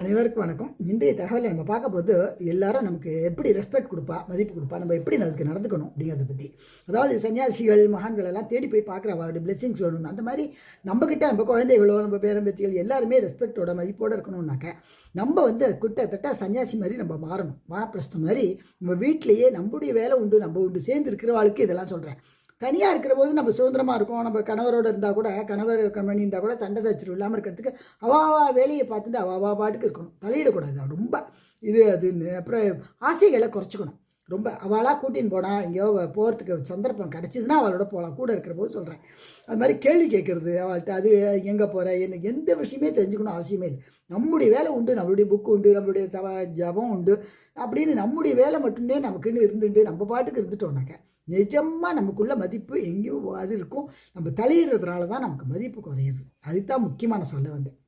அனைவருக்கும் வணக்கம். இன்றைய தகவலை நம்ம பார்க்க போது எல்லாரும் நமக்கு எப்படி ரெஸ்பெக்ட் கொடுப்பா, மதிப்பு கொடுப்பா, நம்ம எப்படி அதுக்கு நடந்துக்கணும் அப்படிங்கிறத பற்றி. அதாவது சன்னியாசிகள் மகான்கள் எல்லாம் தேடி போய் பார்க்குற அவருடைய பிளெஸிங்ஸ் வேணும்னு அந்த மாதிரி நம்மக்கிட்ட நம்ம குழந்தைகளோ நம்ம பேரம்பேத்திகள் எல்லாருமே ரெஸ்பெக்டோட மதிப்போடு இருக்கணும்னாக்க நம்ம கிட்டத்தட்ட சன்னியாசி மாதிரி நம்ம மாறணும். வானப்பிரஸ்தம் மாதிரி நம்ம வீட்டிலேயே நம்முடைய வேலை உண்டு, நம்ம உண்டு சேர்ந்து இருக்கிறவாளுக்கு இதெல்லாம் சொல்கிறேன். தனியாக இருக்கிற போது நம்ம சுதந்திரமாக இருக்கோம். நம்ம கணவரோடு இருந்தால் கூட கணவர் கம்பெனி இருந்தால் கூட சண்டை சச்சரவு இல்லாமல் இருக்கிறதுக்கு அவாவா வேலையை பார்த்துட்டு அவாவா பாட்டுக்கு இருக்கணும். தலையிடக்கூடாது. ரொம்ப அதுன்னு அப்புறம் ஆசைகளை குறைச்சிக்கணும். ரொம்ப அவளாக கூட்டின்னு போனால் எங்கேயோ போகிறதுக்கு சந்தர்ப்பம் கிடச்சிதுன்னா அவளோட போகலாம். கூட இருக்கிற போது சொல்கிறேன். அது மாதிரி கேள்வி கேட்குறது அவள்கிட்ட, அது எங்கே போகிற எனக்கு எந்த விஷயமே தெரிஞ்சுக்கணும் அவசியமே இல்லை. நம்முடைய வேலை உண்டு, நம்மளுடைய புக்கு உண்டு, நம்மளுடைய ஜபம் உண்டு அப்படின்னு நம்முடைய வேலை மட்டுமே நமக்குன்னு இருந்துட்டு நம்ம பாட்டுக்கு இருந்துட்டோம்னாக்க நிஜமாக நமக்குள்ள மதிப்பு எங்கேயும் அது இருக்கும். நம்ம தலையிடுறதுனால தான் நமக்கு மதிப்பு குறையிறது. அதுதான் முக்கியமாக நான் சொல்ல வந்தேன்.